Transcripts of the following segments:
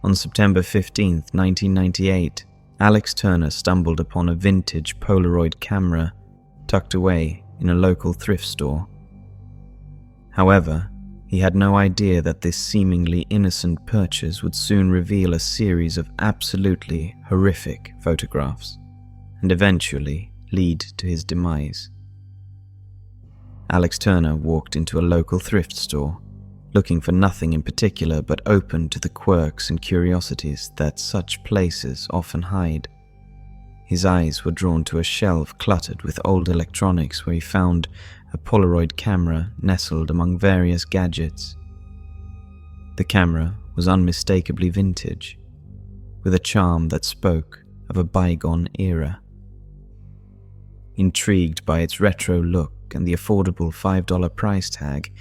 On September 15, 1998, Alex Turner stumbled upon a vintage Polaroid camera tucked away in a local thrift store. However, he had no idea that this seemingly innocent purchase would soon reveal a series of absolutely horrific photographs, and eventually lead to his demise. Alex Turner walked into a local thrift store, looking for nothing in particular but open to the quirks and curiosities that such places often hide. His eyes were drawn to a shelf cluttered with old electronics where he found a Polaroid camera nestled among various gadgets. The camera was unmistakably vintage, with a charm that spoke of a bygone era. Intrigued by its retro look and the affordable $5 price tag,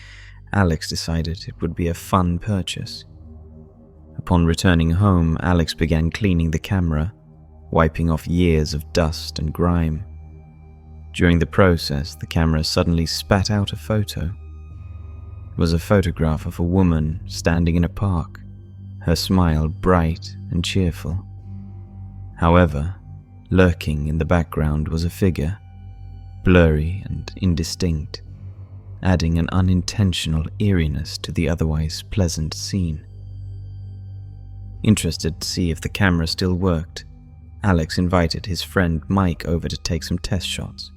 Alex decided it would be a fun purchase. Upon returning home, Alex began cleaning the camera, wiping off years of dust and grime. During the process, the camera suddenly spat out a photo. It was a photograph of a woman standing in a park, her smile bright and cheerful. However, lurking in the background was a figure, blurry and indistinct, adding an unintentional eeriness to the otherwise pleasant scene. Interested to see if the camera still worked, Alex invited his friend Mike over to take some test shots.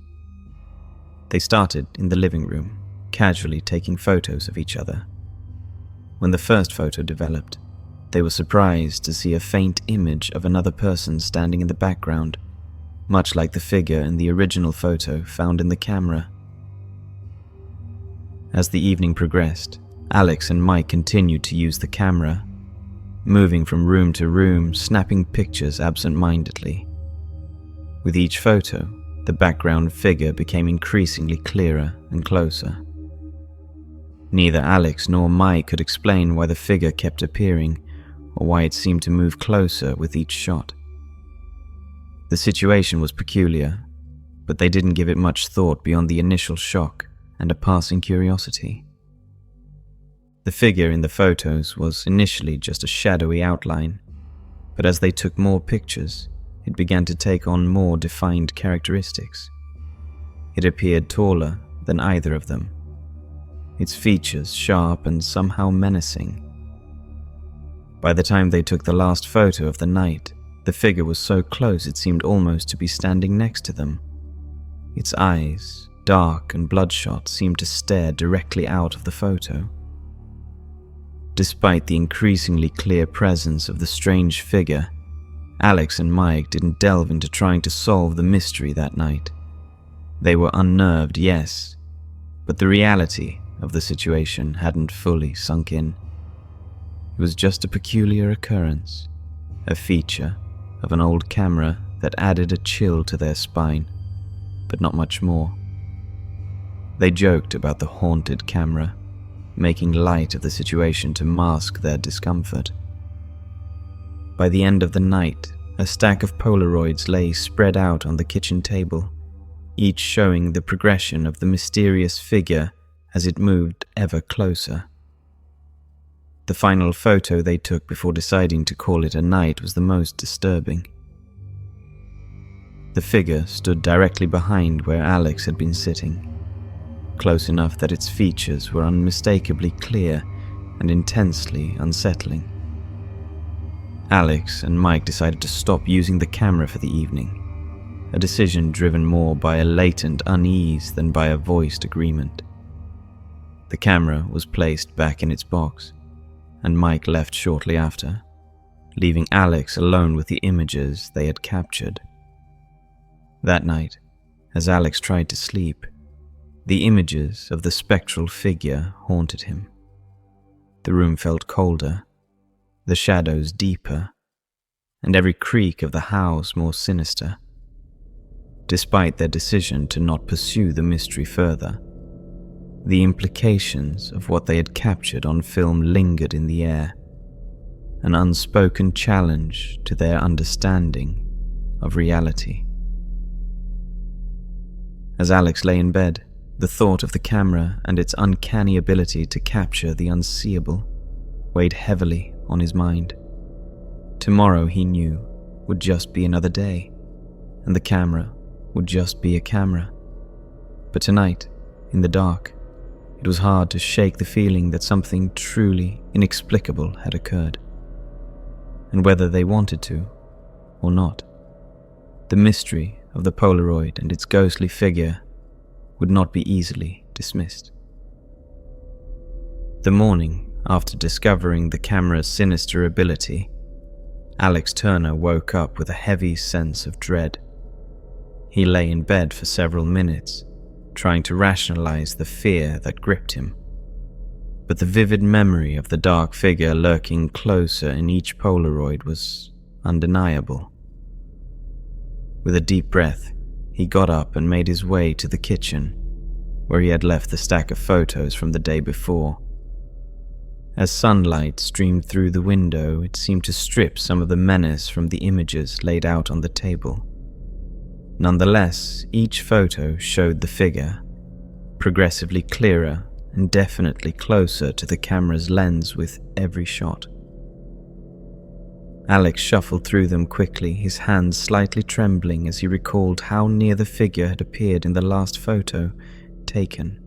They started in the living room, casually taking photos of each other. When the first photo developed, they were surprised to see a faint image of another person standing in the background, much like the figure in the original photo found in the camera. As the evening progressed, Alex and Mike continued to use the camera, moving from room to room, snapping pictures absent-mindedly. With each photo, the background figure became increasingly clearer and closer. Neither Alex nor Mike could explain why the figure kept appearing or why it seemed to move closer with each shot. The situation was peculiar, but they didn't give it much thought beyond the initial shock and a passing curiosity. The figure in the photos was initially just a shadowy outline, but as they took more pictures, it began to take on more defined characteristics. It appeared taller than either of them, its features sharp and somehow menacing. By the time they took the last photo of the night, the figure was so close it seemed almost to be standing next to them. Its eyes, dark and bloodshot, seemed to stare directly out of the photo. Despite the increasingly clear presence of the strange figure, Alex and Mike didn't delve into trying to solve the mystery that night. They were unnerved, yes, but the reality of the situation hadn't fully sunk in. It was just a peculiar occurrence, a feature of an old camera that added a chill to their spine, but not much more. They joked about the haunted camera, making light of the situation to mask their discomfort. By the end of the night, a stack of Polaroids lay spread out on the kitchen table, each showing the progression of the mysterious figure as it moved ever closer. The final photo they took before deciding to call it a night was the most disturbing. The figure stood directly behind where Alex had been sitting, close enough that its features were unmistakably clear and intensely unsettling. Alex and Mike decided to stop using the camera for the evening, a decision driven more by a latent unease than by a voiced agreement. The camera was placed back in its box, and Mike left shortly after, leaving Alex alone with the images they had captured. That night, as Alex tried to sleep, the images of the spectral figure haunted him. The room felt colder, the shadows deeper, and every creak of the house more sinister. Despite their decision to not pursue the mystery further, the implications of what they had captured on film lingered in the air, an unspoken challenge to their understanding of reality. As Alex lay in bed, the thought of the camera and its uncanny ability to capture the unseeable weighed heavily on his mind. Tomorrow, he knew, would just be another day, and the camera would just be a camera. But tonight, in the dark, it was hard to shake the feeling that something truly inexplicable had occurred. And whether they wanted to, or not, the mystery of the Polaroid and its ghostly figure would not be easily dismissed. The morning after discovering the camera's sinister ability, Alex Turner woke up with a heavy sense of dread. He lay in bed for several minutes, trying to rationalize the fear that gripped him. But the vivid memory of the dark figure lurking closer in each Polaroid was undeniable. With a deep breath, he got up and made his way to the kitchen, where he had left the stack of photos from the day before. As sunlight streamed through the window, it seemed to strip some of the menace from the images laid out on the table. Nonetheless, each photo showed the figure, progressively clearer and definitely closer to the camera's lens with every shot. Alex shuffled through them quickly, his hands slightly trembling as he recalled how near the figure had appeared in the last photo taken.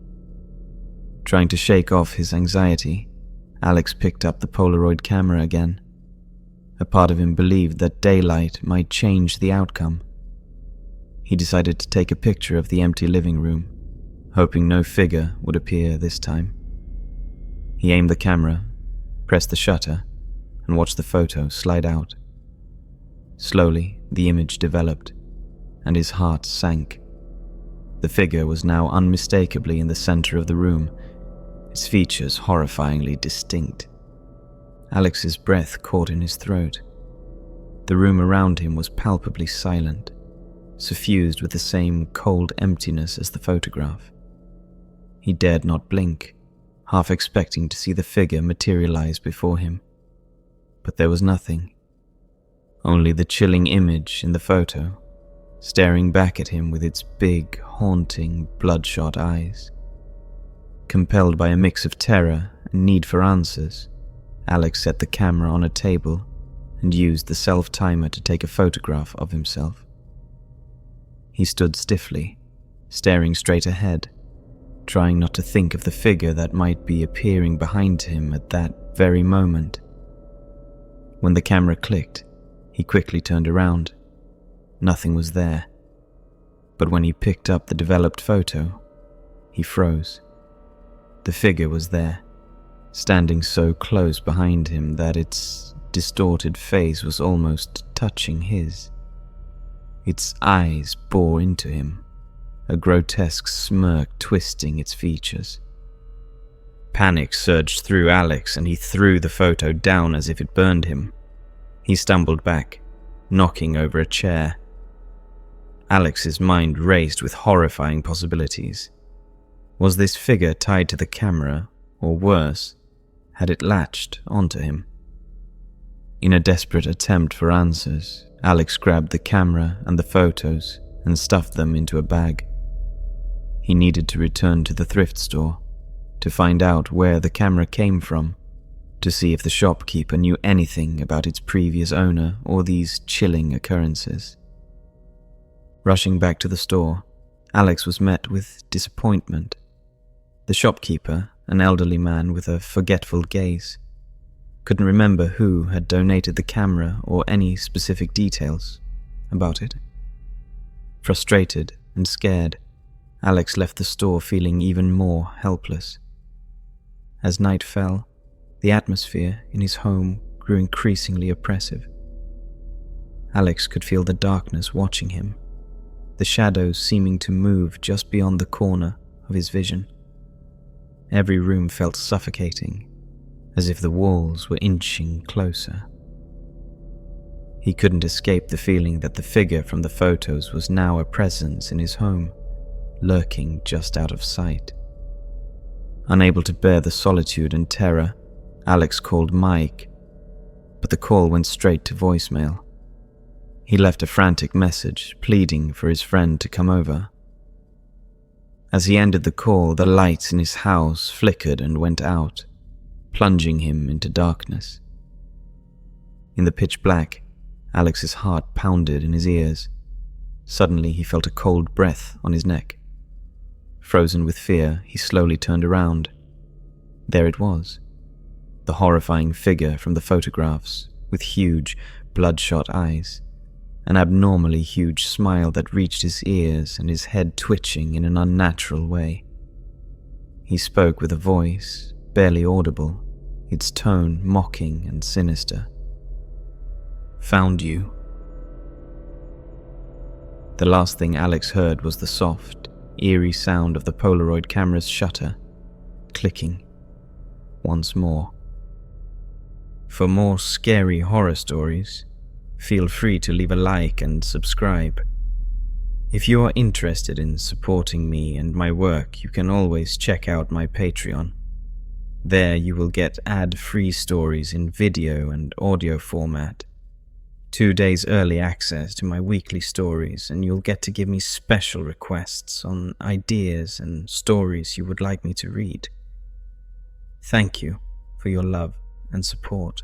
Trying to shake off his anxiety, Alex picked up the Polaroid camera again. A part of him believed that daylight might change the outcome. He decided to take a picture of the empty living room, hoping no figure would appear this time. He aimed the camera, pressed the shutter, and watched the photo slide out. Slowly, the image developed, and his heart sank. The figure was now unmistakably in the center of the room, its features horrifyingly distinct. Alex's breath caught in his throat. The room around him was palpably silent, suffused with the same cold emptiness as the photograph. He dared not blink, half expecting to see the figure materialize before him. But there was nothing. Only the chilling image in the photo, staring back at him with its big, haunting, bloodshot eyes. Compelled by a mix of terror and need for answers, Alex set the camera on a table and used the self-timer to take a photograph of himself. He stood stiffly, staring straight ahead, trying not to think of the figure that might be appearing behind him at that very moment. When the camera clicked, he quickly turned around. Nothing was there. But when he picked up the developed photo, he froze. The figure was there, standing so close behind him that its distorted face was almost touching his. Its eyes bore into him, a grotesque smirk twisting its features. Panic surged through Alex and he threw the photo down as if it burned him. He stumbled back, knocking over a chair. Alex's mind raced with horrifying possibilities. Was this figure tied to the camera, or worse, had it latched onto him? In a desperate attempt for answers, Alex grabbed the camera and the photos and stuffed them into a bag. He needed to return to the thrift store to find out where the camera came from, to see if the shopkeeper knew anything about its previous owner or these chilling occurrences. Rushing back to the store, Alex was met with disappointment. The shopkeeper, an elderly man with a forgetful gaze, couldn't remember who had donated the camera or any specific details about it. Frustrated and scared, Alex left the store feeling even more helpless. As night fell, the atmosphere in his home grew increasingly oppressive. Alex could feel the darkness watching him, the shadows seeming to move just beyond the corner of his vision. Every room felt suffocating, as if the walls were inching closer. He couldn't escape the feeling that the figure from the photos was now a presence in his home, lurking just out of sight. Unable to bear the solitude and terror, Alex called Mike, but the call went straight to voicemail. He left a frantic message pleading for his friend to come over. As he ended the call, the lights in his house flickered and went out, plunging him into darkness. In the pitch black, Alex's heart pounded in his ears. Suddenly he felt a cold breath on his neck. Frozen with fear, he slowly turned around. There it was, the horrifying figure from the photographs, with huge, bloodshot eyes, an abnormally huge smile that reached his ears and his head twitching in an unnatural way. He spoke with a voice, barely audible, its tone mocking and sinister. "Found you." The last thing Alex heard was the soft, eerie sound of the Polaroid camera's shutter, clicking, once more. For more scary horror stories, feel free to leave a like and subscribe. If you are interested in supporting me and my work, you can always check out my Patreon. There you will get ad-free stories in video and audio format, 2 days early access to my weekly stories, and you'll get to give me special requests on ideas and stories you would like me to read. Thank you for your love and support.